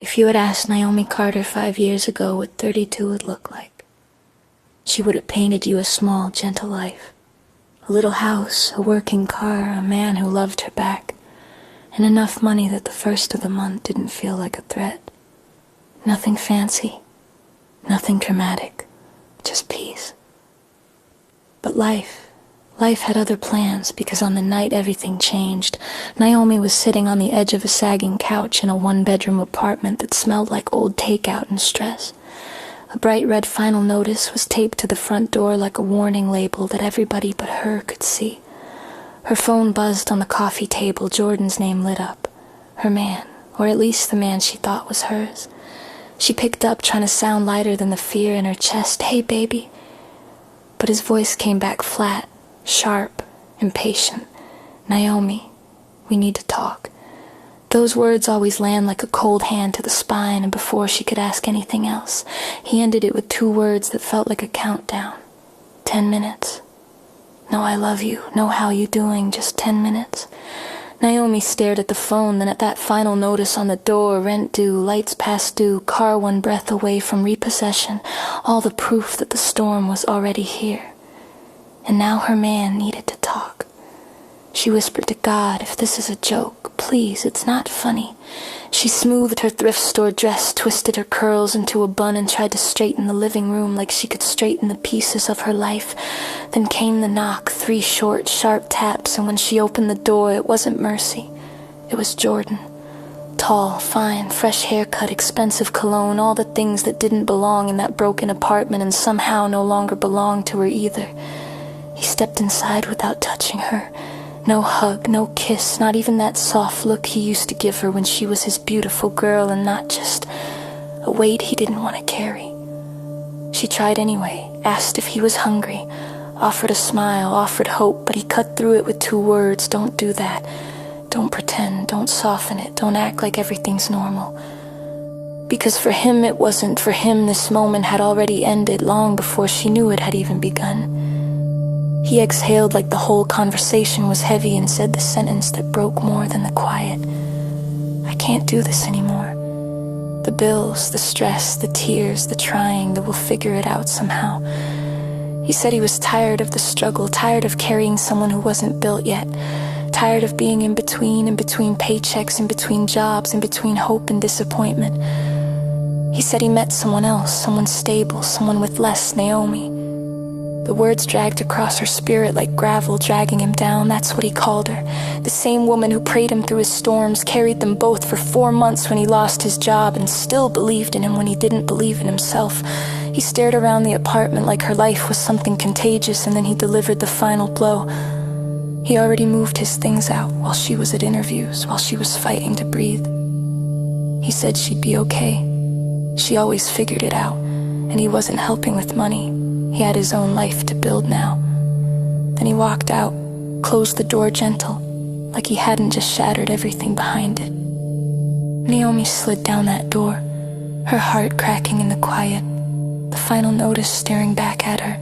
If you had asked Naomi Carter 5 years ago what 32 would look like, she would have painted you a small, gentle life. A little house, a working car, a man who loved her back, and enough money that the first of the month didn't feel like a threat. Nothing fancy, nothing dramatic, just peace. But life had other plans, because on the night everything changed. Naomi was sitting on the edge of a sagging couch in a one-bedroom apartment that smelled like old takeout and stress. A bright red final notice was taped to the front door like a warning label that everybody but her could see. Her phone buzzed on the coffee table. Jordan's name lit up. Her man, or at least the man she thought was hers. She picked up, trying to sound lighter than the fear in her chest. "Hey, baby." But his voice came back flat, sharp, impatient. "Naomi, we need to talk." Those words always land like a cold hand to the spine, and before she could ask anything else, he ended it with 2 words that felt like a countdown. 10 minutes. No, I love you. No, how you doing? Just 10 minutes. Naomi stared at the phone, then at that final notice on the door. Rent due, lights past due, car 1 breath away from repossession. All the proof that the storm was already here. And now her man needed to talk. She whispered to God, "If this is a joke, please, it's not funny." She smoothed her thrift store dress, twisted her curls into a bun, and tried to straighten the living room like she could straighten the pieces of her life. Then came the knock, 3 short, sharp taps, and when she opened the door, it wasn't Mercy. It was Jordan. Tall, fine, fresh haircut, expensive cologne, all the things that didn't belong in that broken apartment and somehow no longer belonged to her either. He stepped inside without touching her. No hug, no kiss, not even that soft look he used to give her when she was his beautiful girl, and not just a weight he didn't want to carry. She tried anyway, asked if he was hungry, offered a smile, offered hope, but he cut through it with 2 words: "Don't do that. Don't pretend, don't soften it, don't act like everything's normal." Because for him it wasn't. For him this moment had already ended long before she knew it had even begun. He exhaled like the whole conversation was heavy and said the sentence that broke more than the quiet. "I can't do this anymore. The bills, the stress, the tears, the trying, that we'll figure it out somehow." He said he was tired of the struggle, tired of carrying someone who wasn't built yet, tired of being in between paychecks, in between jobs, in between hope and disappointment. He said he met someone else, someone stable, someone with less Naomi. The words dragged across her spirit like gravel dragging him down. That's what he called her. The same woman who prayed him through his storms, carried them both for 4 months when he lost his job, and still believed in him when he didn't believe in himself. He stared around the apartment like her life was something contagious, and then he delivered the final blow. He already moved his things out while she was at interviews, while she was fighting to breathe. He said she'd be okay. She always figured it out, and he wasn't helping with money. He had his own life to build now. Then he walked out, closed the door gentle, like he hadn't just shattered everything behind it. Naomi slid down that door, her heart cracking in the quiet, the final notice staring back at her,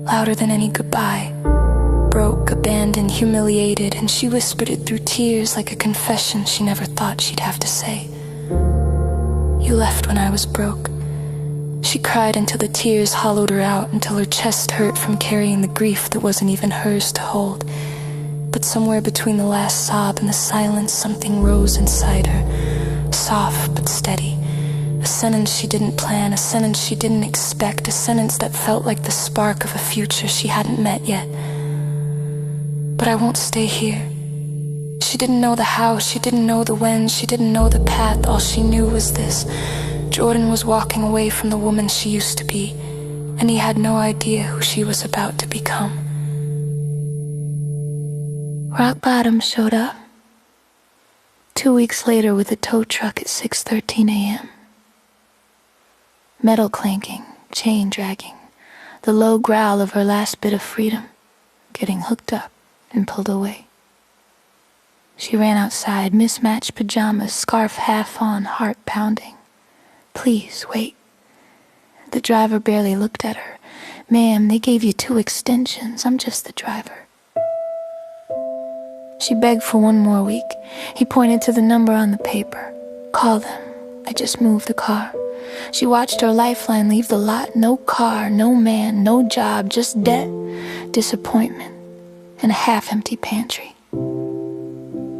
louder than any goodbye. Broke, abandoned, humiliated, and she whispered it through tears like a confession she never thought she'd have to say. "You left when I was broke." She cried until the tears hollowed her out, until her chest hurt from carrying the grief that wasn't even hers to hold. But somewhere between the last sob and the silence, something rose inside her, soft but steady. A sentence she didn't plan, a sentence she didn't expect, a sentence that felt like the spark of a future she hadn't met yet. "But I won't stay here." She didn't know the how, she didn't know the when, she didn't know the path. All she knew was this: Jordan was walking away from the woman she used to be, and he had no idea who she was about to become. Rock Bottom showed up 2 weeks later with a tow truck at 6:13 a.m. Metal clanking, chain dragging, the low growl of her last bit of freedom, getting hooked up and pulled away. She ran outside, mismatched pajamas, scarf half on, heart pounding. "Please, wait." The driver barely looked at her. "Ma'am, they gave you 2 extensions. I'm just the driver." She begged for 1 more week. He pointed to the number on the paper. "Call them. I just moved the car. She watched her lifeline leave the lot. No car, no man, no job, just debt, disappointment, and a half-empty pantry.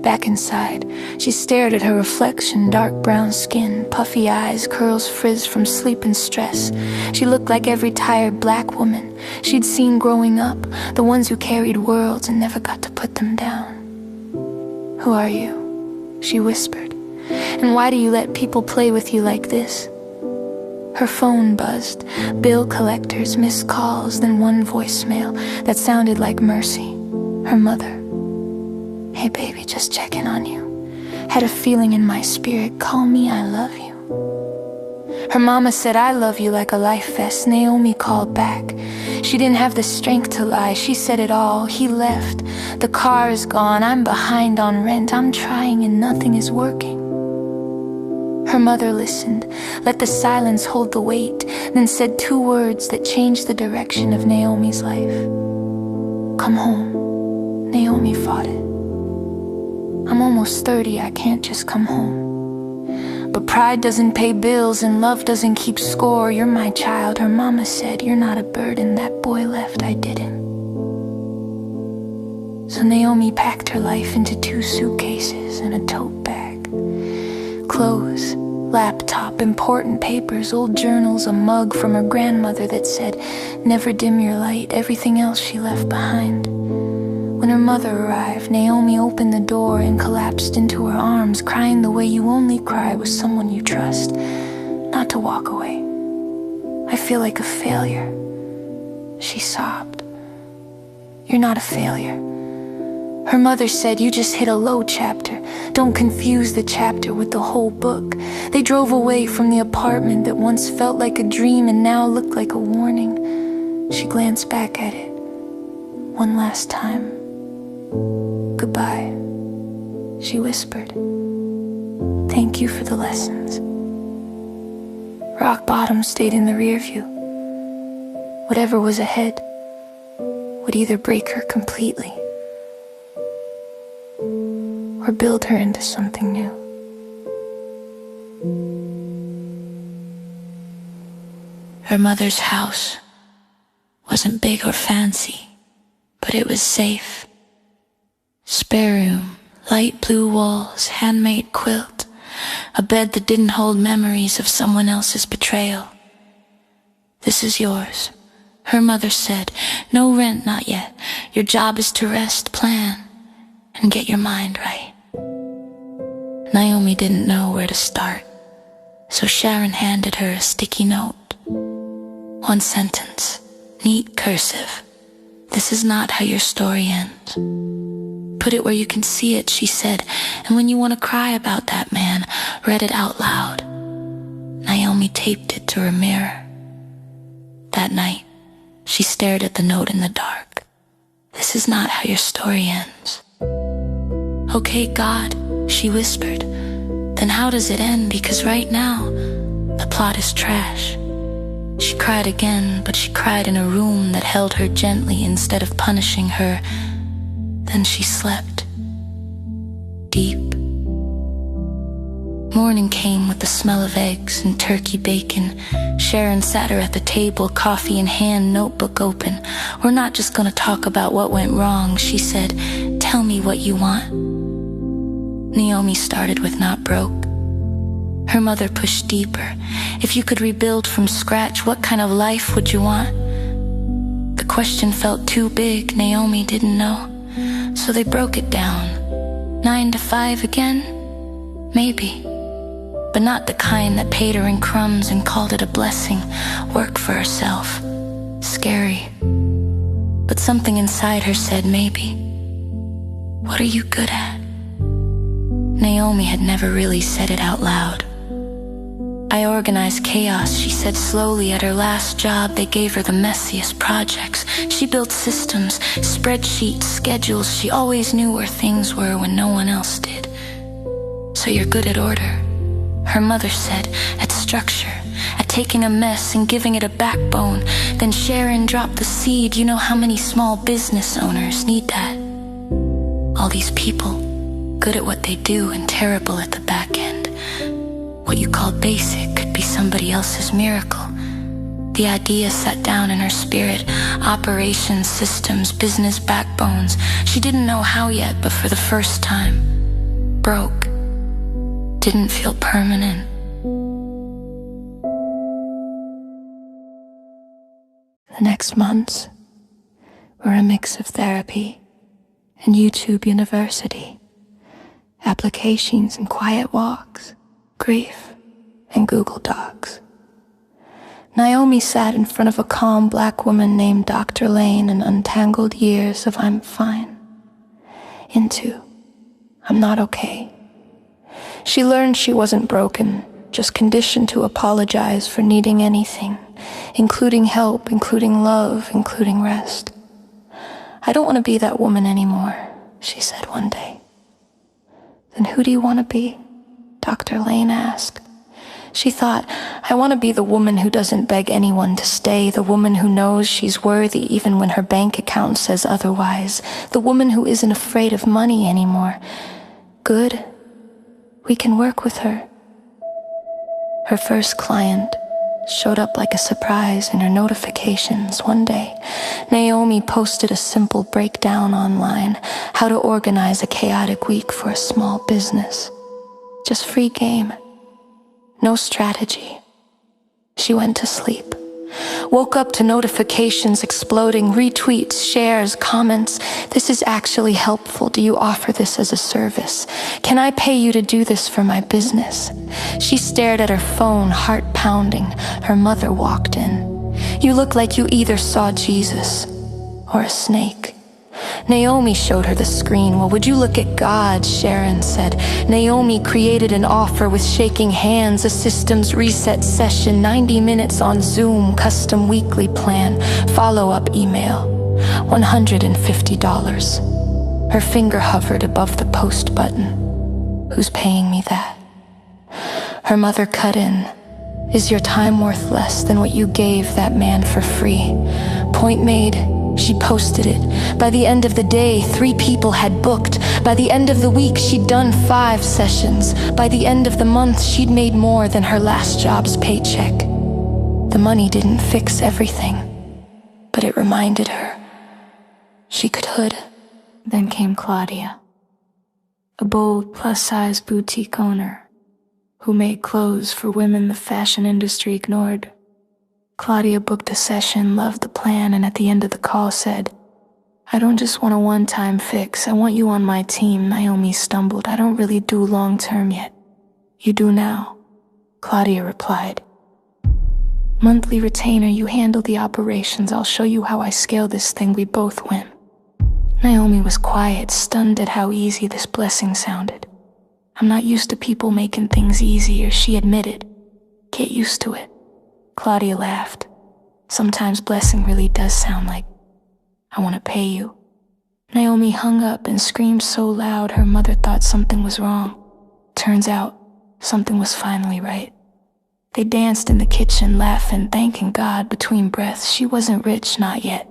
Back inside, she stared at her reflection, dark brown skin, puffy eyes, curls frizzed from sleep and stress. She looked like every tired black woman she'd seen growing up, the ones who carried worlds and never got to put them down. "Who are you?" she whispered. "And why do you let people play with you like this?" Her phone buzzed, bill collectors, missed calls, then one voicemail that sounded like Mercy, her mother. "Hey baby, just checking on you. Had a feeling in my spirit, call me, I love you." Her mama said, "I love you," like a life vest. Naomi called back. She didn't have the strength to lie. She said it all. "He left. The car is gone. I'm behind on rent. I'm trying and nothing is working." Her mother listened, let the silence hold the weight, then said two words that changed the direction of Naomi's life. "Come home." Naomi fought it. "I'm almost 30, I can't just come home. But pride doesn't pay bills and love doesn't keep score. You're my child," her mama said. "You're not a burden. That boy left, I didn't." So Naomi packed her life into 2 suitcases and a tote bag. Clothes, laptop, important papers, old journals, a mug from her grandmother that said, "Never dim your light," everything else she left behind. When her mother arrived, Naomi opened the door and collapsed into her arms, crying the way you only cry with someone you trust, not to walk away. "I feel like a failure," she sobbed. "You're not a failure." Her mother said, "You just hit a low chapter. Don't confuse the chapter with the whole book." They drove away from the apartment that once felt like a dream and now looked like a warning. She glanced back at it one last time. "Goodbye," she whispered. "Thank you for the lessons." Rock bottom stayed in the rear view. Whatever was ahead would either break her completely or build her into something new. Her mother's house wasn't big or fancy, but it was safe. Spare room, light blue walls, handmade quilt, a bed that didn't hold memories of someone else's betrayal. "This is yours," her mother said. "No rent, not yet. Your job is to rest, plan, and get your mind right." Naomi didn't know where to start, so Sharon handed her a sticky note. One sentence, neat cursive. "This is not how your story ends. Put it where you can see it," she said, "and when you want to cry about that man, read it out loud." Naomi taped it to her mirror. That night, she stared at the note in the dark. "This is not how your story ends." "Okay, God," she whispered. "Then how does it end? Because right now, the plot is trash." She cried again, but she cried in a room that held her gently instead of punishing her. Then she slept. Deep. Morning came with the smell of eggs and turkey bacon. Sharon sat her at the table, coffee in hand, notebook open. "We're not just gonna talk about what went wrong," she said. "Tell me what you want." Naomi started with "not broke." Her mother pushed deeper. "If you could rebuild from scratch, what kind of life would you want?" The question felt too big. Naomi didn't know. So they broke it down. 9 to 5 again? Maybe. But not the kind that paid her in crumbs and called it a blessing. Work for herself. Scary. But something inside her said maybe. What are you good at? Naomi had never really said it out loud. "I organize chaos," she said slowly. At her last job, they gave her the messiest projects. She built systems, spreadsheets, schedules. She always knew where things were when no one else did. "So you're good at order," her mother said, "at structure, at taking a mess and giving it a backbone." Then Sharon dropped the seed. "You know how many small business owners need that? All these people, good at what they do and terrible at the back end. What What you called basic could be somebody else's miracle. The idea sat down in her spirit. Operations, systems, business backbones. She didn't know how yet, but for the first time, broke. Didn't feel permanent. The next months were a mix of therapy and YouTube University, applications and quiet walks, grief and Google Docs. Naomi sat in front of a calm black woman named Dr. Lane and untangled years of I'm fine into I'm not okay. She learned she wasn't broken, just conditioned to apologize for needing anything, including help, including love, including rest. I don't want to be that woman anymore, she said one day. Then who do you want to be? Dr. Lane asked. She thought, I want to be the woman who doesn't beg anyone to stay, the woman who knows she's worthy even when her bank account says otherwise, the woman who isn't afraid of money anymore. Good. We can work with her. Her first client showed up like a surprise in her notifications one day. Naomi posted a simple breakdown online, how to organize a chaotic week for a small business. Just free game. No strategy. She went to sleep. Woke up to notifications exploding, retweets, shares, comments. This is actually helpful. Do you offer this as a service? Can I pay you to do this for my business? She stared at her phone, heart pounding. Her mother walked in. You look like you either saw Jesus or a snake. Naomi showed her the screen. Well, would you look at God, Sharon said. Naomi created an offer with shaking hands, a systems reset session, 90 minutes on Zoom, custom weekly plan, follow-up email, $150. Her finger hovered above the post button. Who's paying me that? Her mother cut in. Is your time worth less than what you gave that man for free? Point made. She posted it. By the end of the day, 3 people had booked. By the end of the week, she'd done 5 sessions. By the end of the month, she'd made more than her last job's paycheck. The money didn't fix everything, but it reminded her she could. Then came Claudia, a bold, plus-size boutique owner who made clothes for women the fashion industry ignored. Claudia booked a session, loved the plan, and at the end of the call said, I don't just want a one-time fix. I want you on my team. Naomi stumbled. I don't really do long-term yet. You do now, Claudia replied. Monthly retainer, you handle the operations. I'll show you how I scale this thing. We both win. Naomi was quiet, stunned at how easy this blessing sounded. I'm not used to people making things easier, she admitted. Get used to it. Claudia laughed. Sometimes blessing really does sound like, I want to pay you. Naomi hung up and screamed so loud her mother thought something was wrong. Turns out, something was finally right. They danced in the kitchen, laughing, thanking God between breaths. She wasn't rich, not yet,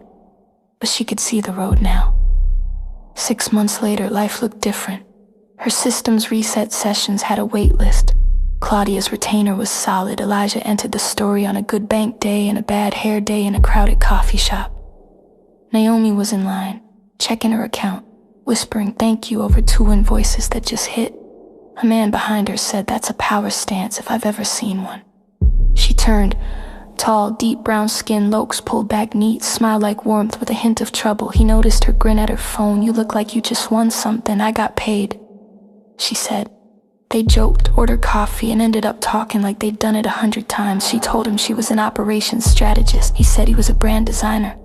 but she could see the road now. 6 months later, life looked different. Her systems reset sessions had a wait list. Claudia's retainer was solid. Elijah entered the story on a good bank day and a bad hair day in a crowded coffee shop. Naomi was in line, checking her account, whispering thank you over 2 invoices that just hit. A man behind her said, that's a power stance if I've ever seen one. She turned. Tall, deep brown skin, locks pulled back neat, smiled like warmth with a hint of trouble. He noticed her grin at her phone. You look like you just won something. I got paid, she said. They joked, ordered coffee, and ended up talking like they'd done it 100 times. She told him she was an operations strategist. He said he was a brand designer.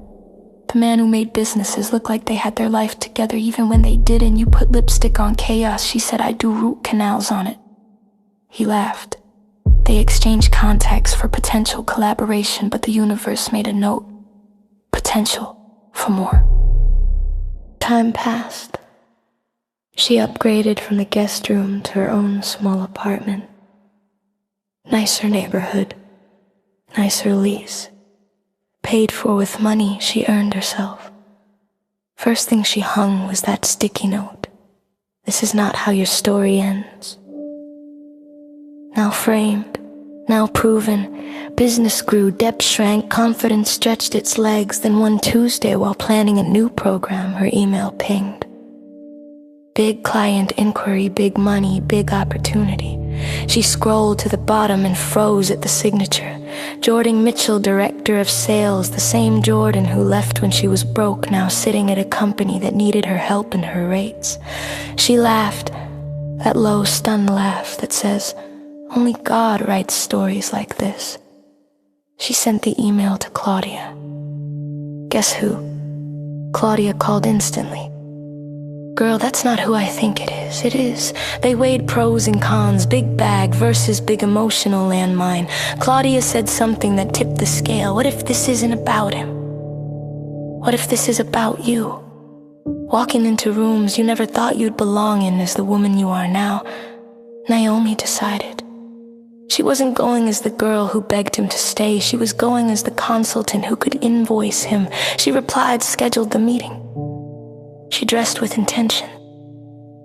The man who made businesses looked like they had their life together even when they didn't. You put lipstick on chaos. She said, I do root canals on it. He laughed. They exchanged contacts for potential collaboration, but the universe made a note. Potential for more. Time passed. She upgraded from the guest room to her own small apartment. Nicer neighborhood, nicer lease. Paid for with money she earned herself. First thing she hung was that sticky note. This is not how your story ends. now framed, now proven. Business grew, debt shrank, confidence stretched its legs. Then one Tuesday, while planning a new program, her email pinged. Big client inquiry, big money, big opportunity. She scrolled to the bottom and froze at the signature. Jordan Mitchell, director of sales, the same Jordan who left when she was broke, now sitting at a company that needed her help and her rates. She laughed, that low, stunned laugh that says, only God writes stories like this. She sent the email to Claudia. Guess who? Claudia called instantly. Girl, that's not who I think it is. It is. They weighed pros and cons, big bag versus big emotional landmine. Claudia said something that tipped the scale. What if this isn't about him? What if this is about you? Walking into rooms you never thought you'd belong in as the woman you are now. Naomi decided. She wasn't going as the girl who begged him to stay. She was going as the consultant who could invoice him. She replied, scheduled the meeting. She dressed with intention.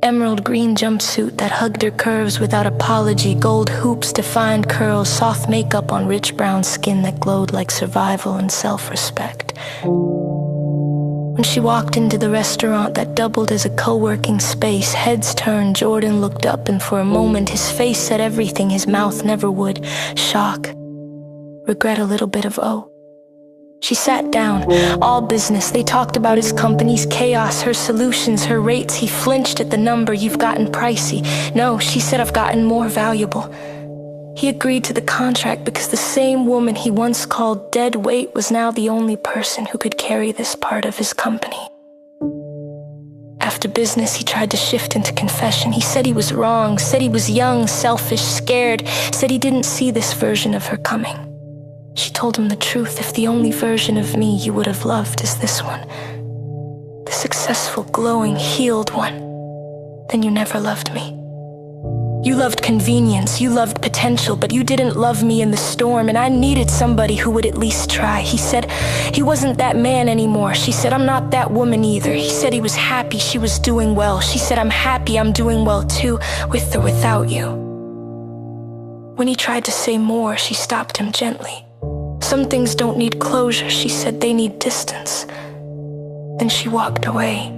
Emerald green jumpsuit that hugged her curves without apology, gold hoops, defined curls, soft makeup on rich brown skin that glowed like survival and self-respect. When she walked into the restaurant that doubled as a co-working space, heads turned, Jordan looked up, and for a moment his face said everything his mouth never would. Shock, regret, a little bit of oh. She sat down, all business. They talked about his company's chaos, her solutions, her rates. He flinched at the number. You've gotten pricey. No, she said, I've gotten more valuable. He agreed to the contract because the same woman he once called dead weight was now the only person who could carry this part of his company. After business, he tried to shift into confession. He said he was wrong, said he was young, selfish, scared, said he didn't see this version of her coming. She told him the truth. If the only version of me you would have loved is this one, the successful, glowing, healed one, then you never loved me. You loved convenience, you loved potential, but you didn't love me in the storm, and I needed somebody who would at least try. He said he wasn't that man anymore. She said, I'm not that woman either. He said he was happy, she was doing well. She said, I'm happy, I'm doing well too, with or without you. When he tried to say more, she stopped him gently. Some things don't need closure, she said, they need distance. Then she walked away,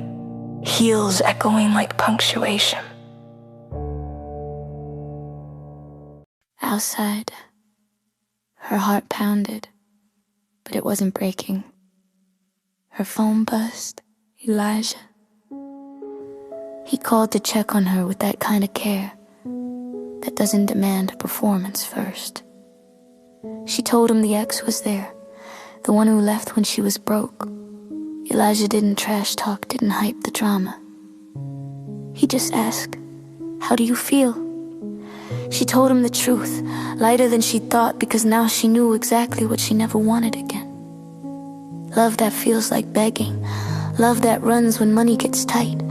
heels echoing like punctuation. Outside, her heart pounded, but it wasn't breaking. Her phone buzzed. Elijah. He called to check on her with that kind of care that doesn't demand a performance first. She told him the ex was there, the one who left when she was broke. Elijah didn't trash talk, didn't hype the drama. He just asked, how do you feel? She told him the truth, lighter than she thought, because now she knew exactly what she never wanted again. Love that feels like begging, love that runs when money gets tight.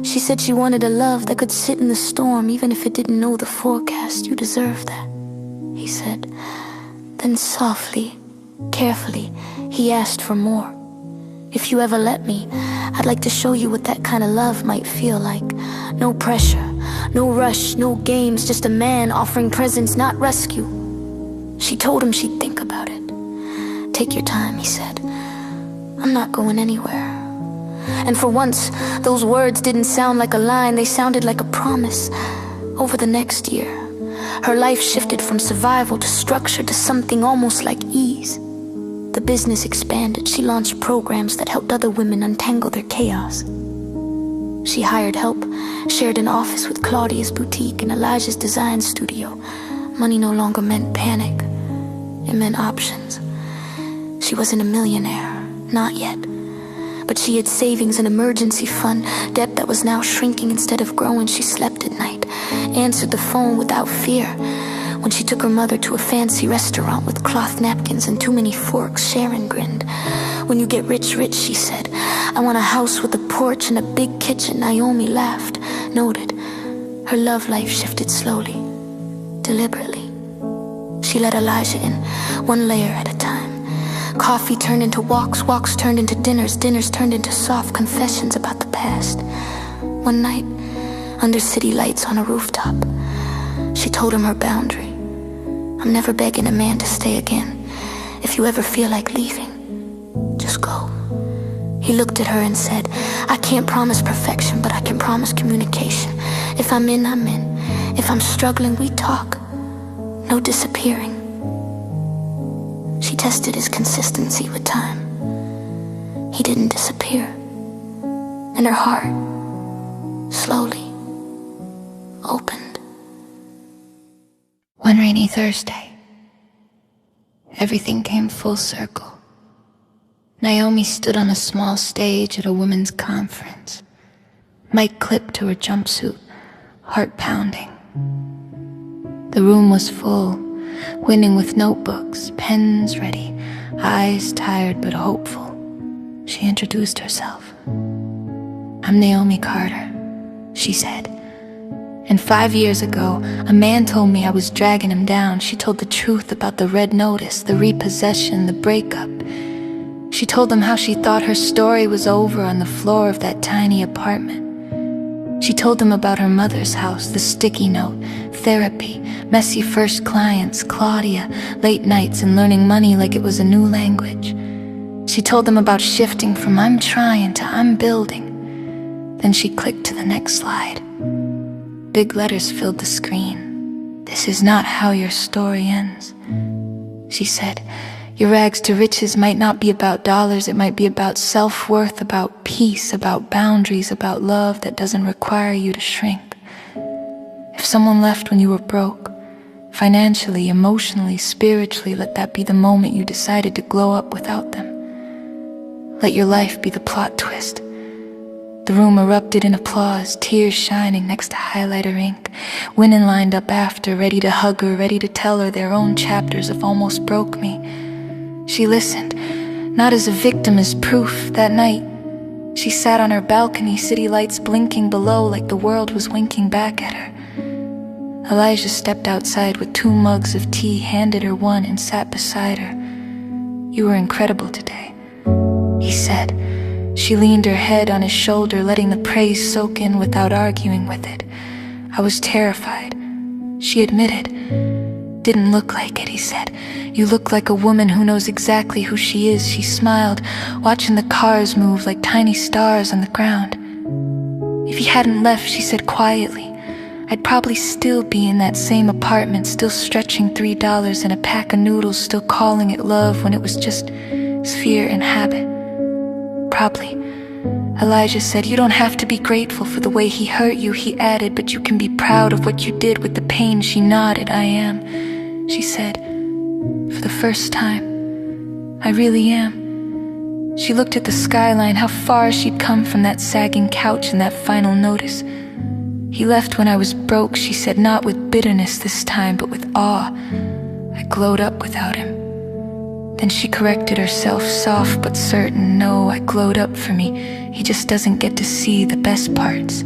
She said she wanted a love that could sit in the storm, even if it didn't know the forecast. You deserve that, he said. Then softly, carefully, he asked for more. If you ever let me, I'd like to show you what that kind of love might feel like. No pressure, no rush, no games, just a man offering presents, not rescue. She told him she'd think about it. Take your time, he said. I'm not going anywhere. And for once, those words didn't sound like a line, they sounded like a promise. Over the next year, her life shifted from survival to structure to something almost like ease. The business expanded. She launched programs that helped other women untangle their chaos. She hired help, shared an office with Claudia's boutique and Elijah's design studio. Money no longer meant panic. It meant options. She wasn't a millionaire, not yet. But she had savings, an emergency fund, debt that was now shrinking instead of growing. She slept at night, answered the phone without fear. When she took her mother to a fancy restaurant with cloth napkins and too many forks, Sharon grinned. When you get rich, rich, she said. I want a house with a porch and a big kitchen. Naomi laughed, noted. Her love life shifted slowly, deliberately. She let Elijah in, one layer at a time. Coffee turned into walks, walks turned into dinners, dinners turned into soft confessions about the past. One night, under city lights on a rooftop, she told him her boundary. I'm never begging a man to stay again. If you ever feel like leaving, just go. He looked at her and said, I can't promise perfection, but I can promise communication. If I'm in, I'm in. If I'm struggling, we talk. No disappearing. She tested his consistency with time. He didn't disappear. And her heart slowly opened. One rainy Thursday, everything came full circle. Naomi stood on a small stage at a women's conference, mic clipped to her jumpsuit, heart pounding. The room was full, winning with notebooks, pens ready, eyes tired but hopeful. She introduced herself. I'm Naomi Carter, she said. And 5 years ago, a man told me I was dragging him down. She told the truth about the red notice, the repossession, the breakup. She told him how she thought her story was over on the floor of that tiny apartment. She told him about her mother's house, the sticky note, therapy, messy first clients, Claudia, late nights and learning money like it was a new language. She told him about shifting from I'm trying to I'm building. Then she clicked to the next slide. Big letters filled the screen. This is not how your story ends. She said, your rags to riches might not be about dollars, it might be about self-worth, about peace, about boundaries, about love that doesn't require you to shrink. If someone left when you were broke, financially, emotionally, spiritually, let that be the moment you decided to glow up without them. Let your life be the plot twist. The room erupted in applause, tears shining next to highlighter ink. Women lined up after, ready to hug her, ready to tell her their own chapters of almost broke me. She listened, not as a victim, as proof. That night, she sat on her balcony, city lights blinking below like the world was winking back at her. Elijah stepped outside with 2 mugs of tea, handed her one, and sat beside her. You were incredible today, he said. She leaned her head on his shoulder, letting the praise soak in without arguing with it. I was terrified, she admitted. Didn't look like it, he said. You look like a woman who knows exactly who she is. She smiled, watching the cars move like tiny stars on the ground. If he hadn't left, she said quietly, I'd probably still be in that same apartment, still stretching $3 and a pack of noodles, still calling it love when it was just fear and habit. Probably. Elijah said, you don't have to be grateful for the way he hurt you, he added, but you can be proud of what you did with the pain. She nodded. I am, she said, for the first time. I really am. She looked at the skyline, how far she'd come from that sagging couch and that final notice. He left when I was broke, she said, not with bitterness this time, but with awe. I glowed up without him. Then she corrected herself, soft but certain. No, I glowed up for me. He just doesn't get to see the best parts.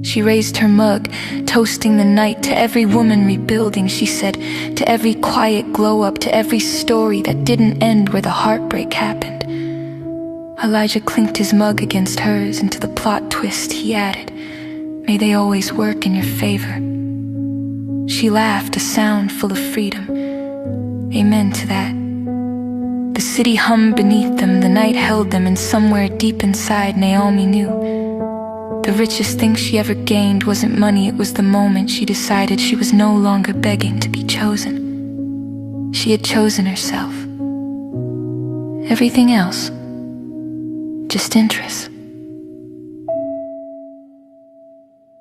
She raised her mug, toasting the night to every woman rebuilding, she said, to every quiet glow up, to every story that didn't end where the heartbreak happened. Elijah clinked his mug against hers, and to the plot twist he added, may they always work in your favor. She laughed, a sound full of freedom. Amen to that. The city hummed beneath them, the night held them, and somewhere deep inside Naomi knew. The richest thing she ever gained wasn't money, it was the moment she decided she was no longer begging to be chosen. She had chosen herself. Everything else, just interest.